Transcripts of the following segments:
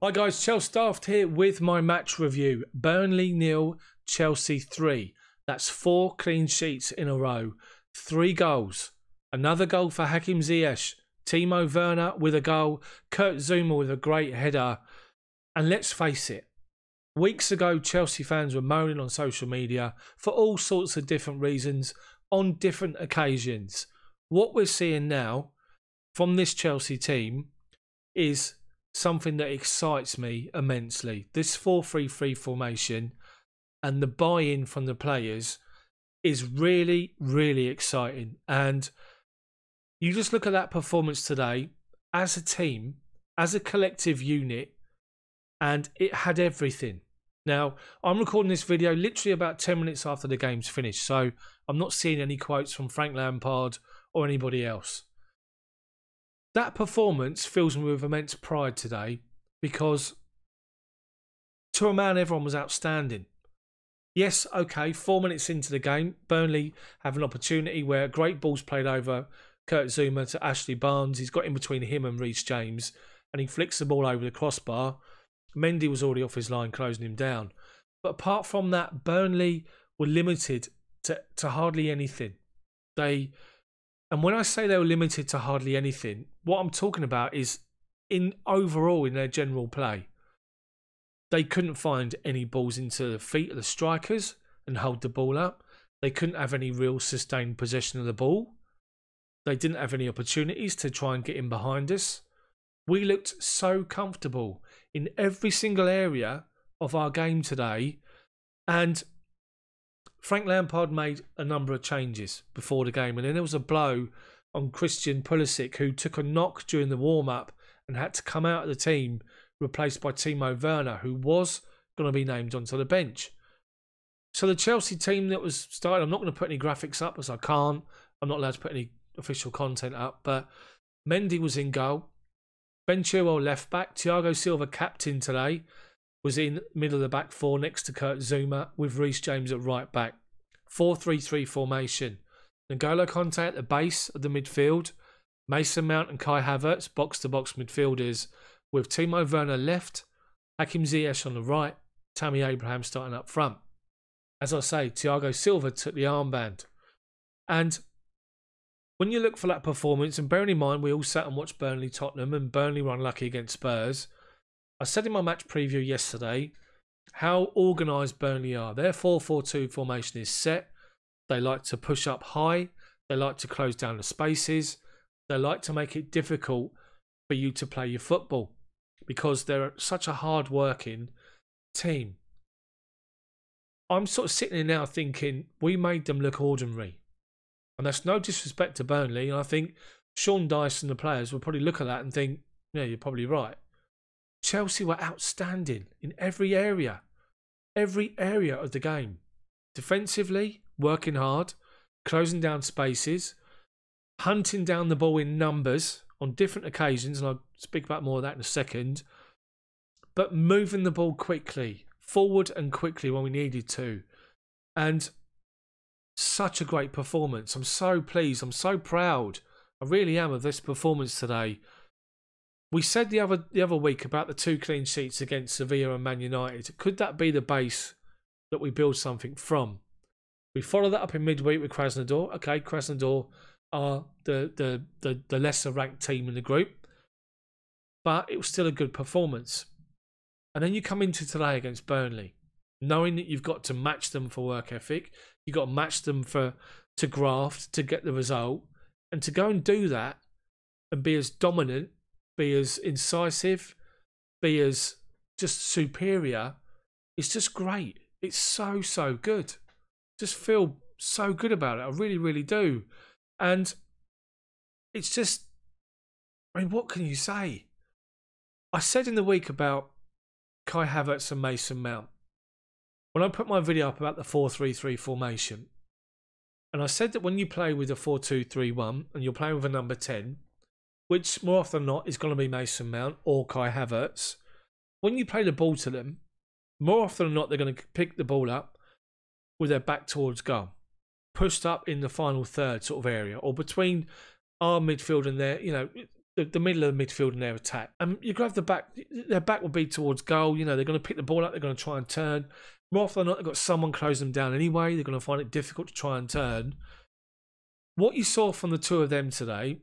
Hi guys, Chels Daft here with my match review. Burnley 0, Chelsea 3. That's 4 clean sheets in a row. 3 goals. Another goal for Hakim Ziyech. Timo Werner with a goal. Zouma with a great header. And let's face it, weeks ago Chelsea fans were moaning on social media for all sorts of different reasons on different occasions. What we're seeing now from this Chelsea team is something that excites me immensely. This 4-3-3 formation and the buy-in from the players is really, really exciting. And you just look at that performance today as a team, as a collective unit, and it had everything. Now, I'm recording this video literally about 10 minutes after the game's finished, so I'm not seeing any quotes from Frank Lampard or anybody else. That performance fills me with immense pride today because, to a man, everyone was outstanding. Yes, okay, 4 minutes into the game, Burnley have an opportunity where a great ball's played over Zouma to Ashley Barnes. He's got in between him and Reece James, and he flicks the ball over the crossbar. Mendy was already off his line, closing him down. But apart from that, Burnley were limited to hardly anything. And when I say they were limited to hardly anything, what I'm talking about is overall in their general play. They couldn't find any balls into the feet of the strikers and hold the ball up. They couldn't have any real sustained possession of the ball. They didn't have any opportunities to try and get in behind us. We looked so comfortable in every single area of our game today. And Frank Lampard made a number of changes before the game, and then there was a blow on Christian Pulisic, who took a knock during the warm-up and had to come out of the team, replaced by Timo Werner, who was going to be named onto the bench. So the Chelsea team that was started, I'm not going to put any graphics up as I can't. I'm not allowed to put any official content up, but Mendy was in goal. Ben Chilwell left back. Thiago Silva, captain today, was in middle of the back four next to Zouma with Reece James at right back. 4-3-3 formation. N'Golo Kanté at the base of the midfield. Mason Mount and Kai Havertz, box-to-box midfielders, with Timo Werner left, Hakim Ziyech on the right, Tammy Abraham starting up front. As I say, Thiago Silva took the armband. And when you look for that performance, and bearing in mind we all sat and watched Burnley Tottenham, and Burnley were unlucky against Spurs, I said in my match preview yesterday how organised Burnley are. Their 4-4-2 formation is set. They like to push up high. They like to close down the spaces. They like to make it difficult for you to play your football because they're such a hard-working team. I'm sort of sitting here now thinking we made them look ordinary. And that's no disrespect to Burnley. And I think Sean Dyche and the players will probably look at that and think, yeah, you're probably right. Chelsea were outstanding in every area of the game. Defensively, working hard, closing down spaces, hunting down the ball in numbers on different occasions, and I'll speak about more of that in a second, but moving the ball quickly, forward and quickly when we needed to. And such a great performance. I'm so pleased. I'm so proud. I really am of this performance today. We said the other week about the 2 clean sheets against Sevilla and Man United. Could that be the base that we build something from? We followed that up in midweek with Krasnodar. Okay, Krasnodar are the lesser ranked team in the group, but it was still a good performance. And then you come into today against Burnley, knowing that you've got to match them for work ethic, you've got to match them to graft to get the result, and to go and do that and be as dominant, be as incisive, be as just superior, it's just great. It's so, so good. Just feel so good about it. I really, really do. And it's just, I mean, what can you say? I said in the week about Kai Havertz and Mason Mount, when I put my video up about the 4-3-3 formation, and I said that when you play with a 4-2-3-1 and you're playing with a number 10, which more often than not is going to be Mason Mount or Kai Havertz, when you play the ball to them, more often than not they're going to pick the ball up with their back towards goal, pushed up in the final third sort of area, or between our midfield and their, the middle of the midfield in their attack. And you grab the back, their back will be towards goal. You know, they're going to pick the ball up, they're going to try and turn. More often than not, they've got someone close them down anyway. They're going to find it difficult to try and turn. What you saw from the two of them today,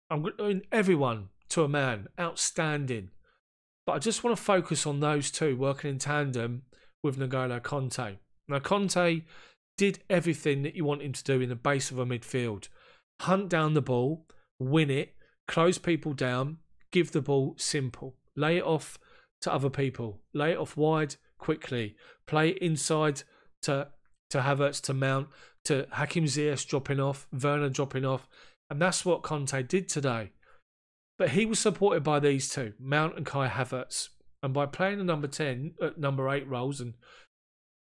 I mean, everyone to a man, outstanding. But I just want to focus on those two working in tandem with N'Golo Kanté. Now, Kanté did everything that you want him to do in the base of a midfield. Hunt down the ball, win it, close people down, give the ball simple. Lay it off to other people. Lay it off wide quickly. Play it inside to Havertz, to Mount, to Hakim Ziyech dropping off, Werner dropping off. And that's what Kanté did today. But he was supported by these two, Mount and Kai Havertz. And by playing the number 10, number 8 roles and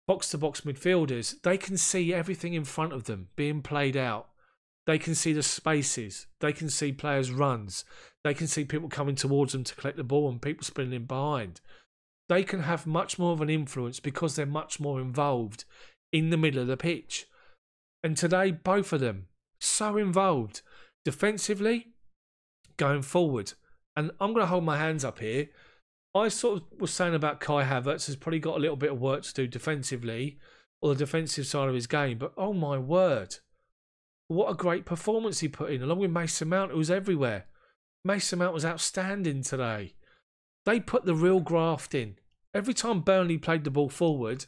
box-to-box midfielders, they can see everything in front of them being played out. They can see the spaces. They can see players' runs. They can see people coming towards them to collect the ball and people spinning in behind. They can have much more of an influence because they're much more involved in the middle of the pitch. And today, both of them, so involved. Defensively, going forward. And I'm going to hold my hands up here. I sort of was saying about Kai Havertz has probably got a little bit of work to do defensively, or the defensive side of his game. But oh my word, what a great performance he put in, along with Mason Mount, who was everywhere. Mason Mount was outstanding today. They put the real graft in. Every time Burnley played the ball forward,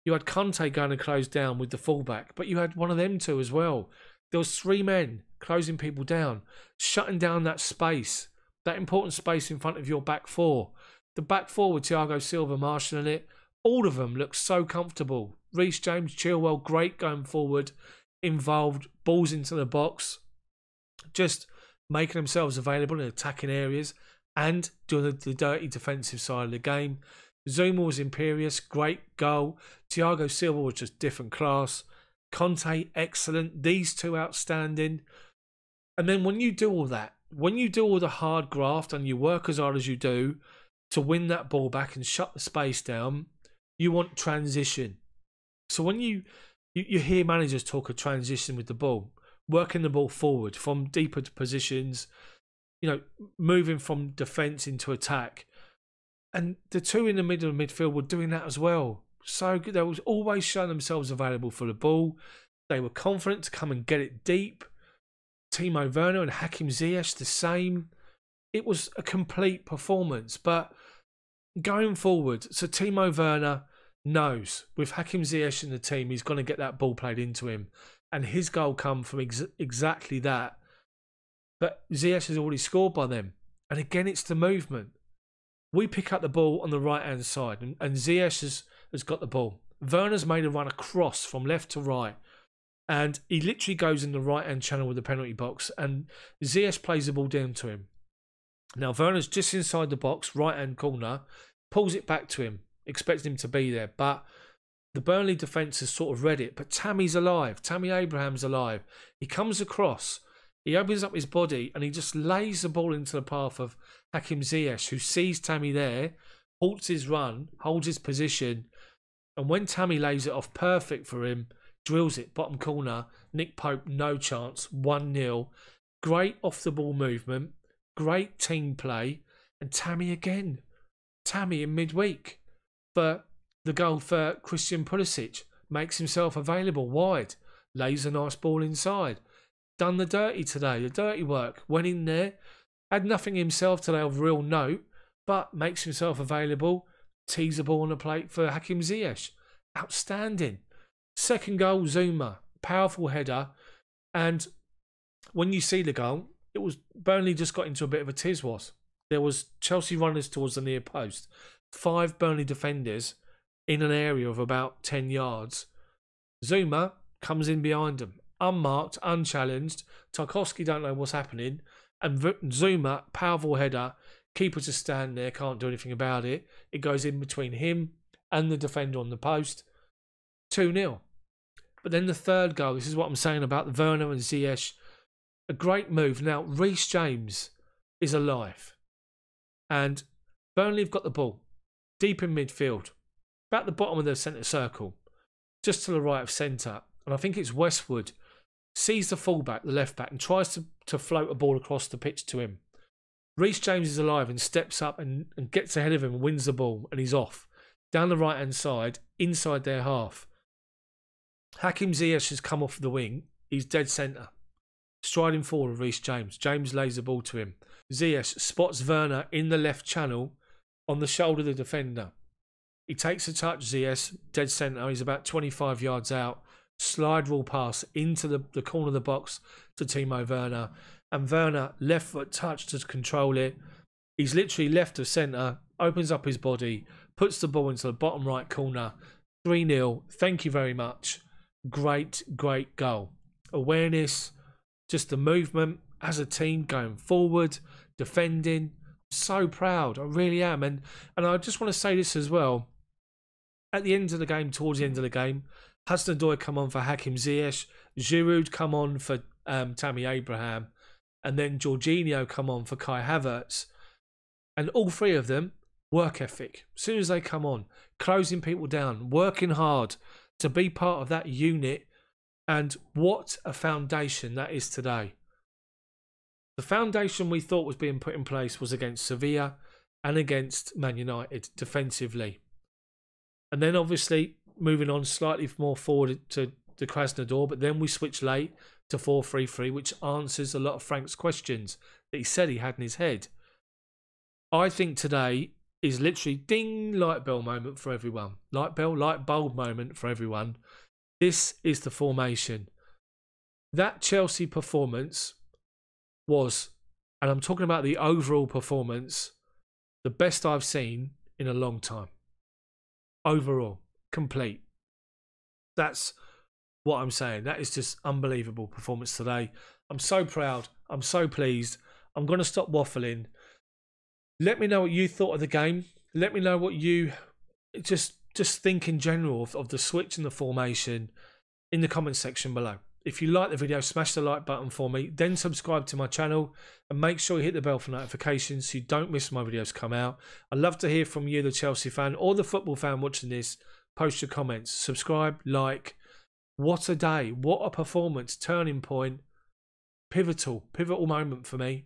you had Kanté going to close down with the fullback, but you had one of them two as well. There was 3 men closing people down, shutting down that space, that important space in front of your back four. The back four with Thiago Silva marshalling it, all of them look so comfortable. Reece James, Chilwell, great going forward, involved, balls into the box, just making themselves available in attacking areas and doing the dirty defensive side of the game. Zouma was imperious, great goal. Thiago Silva was just different class. Kanté, excellent. These two outstanding. And then when you do all that, when you do all the hard graft and you work as hard as you do to win that ball back and shut the space down, you want transition. So when you hear managers talk of transition with the ball, working the ball forward from deeper positions, you know, moving from defence into attack. And the two in the middle of midfield were doing that as well. So good. They was always showing themselves available for the ball. They were confident to come and get it deep. Timo Werner and Hakim Ziyech the same. It was a complete performance. But going forward, so Timo Werner knows with Hakim Ziyech in the team, he's going to get that ball played into him. And his goal come from exactly that. But Ziyech has already scored by them. And again, it's the movement. We pick up the ball on the right-hand side, and Ziyech has got the ball. Werner's made a run across from left to right, and he literally goes in the right-hand channel with the penalty box, and Ziyech plays the ball down to him. Now, Werner's just inside the box, right-hand corner, pulls it back to him, expecting him to be there, but the Burnley defence has sort of read it. But Tammy's alive. Tammy Abraham's alive. He comes across. He opens up his body and he just lays the ball into the path of Hakim Ziyech, who sees Tammy there, halts his run, holds his position, and when Tammy lays it off perfect for him, drills it, bottom corner, Nick Pope, no chance, 1-0. Great off-the-ball movement, great team play, and Tammy again. Tammy in midweek for the goal for Christian Pulisic, makes himself available wide, lays a nice ball inside. Done the dirty today, the dirty work. Went in there, had nothing himself today of real note, but makes himself available. Tees the ball on the plate for Hakim Ziyech. Outstanding. Second goal, Zouma. Powerful header. And when you see the goal, it was Burnley just got into a bit of a tiz-was. There was Chelsea runners towards the near post. 5 Burnley defenders in an area of about 10 yards. Zouma comes in behind them. Unmarked, unchallenged. Tarkowski don't know what's happening. And Zouma, powerful header. Keeper to stand there, can't do anything about it. It goes in between him and the defender on the post. 2-0. But then the third goal, this is what I'm saying about the Werner and Ziyech. A great move. Now, Reece James is alive. And Burnley have got the ball. Deep in midfield. About the bottom of the centre circle. Just to the right of centre. And I think it's Westwood. Sees the fullback, the left back, and tries to float a ball across the pitch to him. Reece James is alive and steps up and gets ahead of him and wins the ball, and he's off. Down the right-hand side, inside their half. Hakim Ziyech has come off the wing. He's dead centre. Striding forward with Reece James. James lays the ball to him. Ziyech spots Werner in the left channel on the shoulder of the defender. He takes a touch, Ziyech, dead centre. He's about 25 yards out. Slide rule pass into the corner of the box to Timo Werner. And Werner, left foot touch to control it. He's literally left of centre, opens up his body, puts the ball into the bottom right corner. 3-0. Thank you very much. Great, great goal. Awareness, just the movement as a team going forward, defending. So proud. I really am. And I just want to say this as well. At the end of the game, towards the end of the game, Hudson-Odoi come on for Hakim Ziyech. Giroud come on for Tammy Abraham. And then Jorginho come on for Kai Havertz. And all three of them, work ethic. As soon as they come on, closing people down, working hard to be part of that unit. And what a foundation that is today. The foundation we thought was being put in place was against Sevilla and against Man United defensively. And then obviously moving on slightly more forward to Krasnodar, but then we switched late to 4-3-3, which answers a lot of Frank's questions that he said he had in his head. I think today is literally ding, light bell moment for everyone. Light bell, light bulb moment for everyone. This is the formation. That Chelsea performance was, and I'm talking about the overall performance, the best I've seen in a long time. Overall, complete. That's what I'm saying. That is just unbelievable performance today. I'm so proud. I'm so pleased. I'm going to stop waffling. Let me know what you thought of the game. Let me know what you just think in general of the switch and the formation in the comment section below. If you like the video, smash the like button for me. Then subscribe to my channel and make sure you hit the bell for notifications so you don't miss my videos come out. I'd love to hear from you, the Chelsea fan or the football fan watching this. Post your comments. Subscribe, like. What a day. What a performance. Turning point. Pivotal moment for me.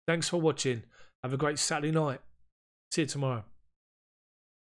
Thanks for watching. Have a great Saturday night. See you tomorrow.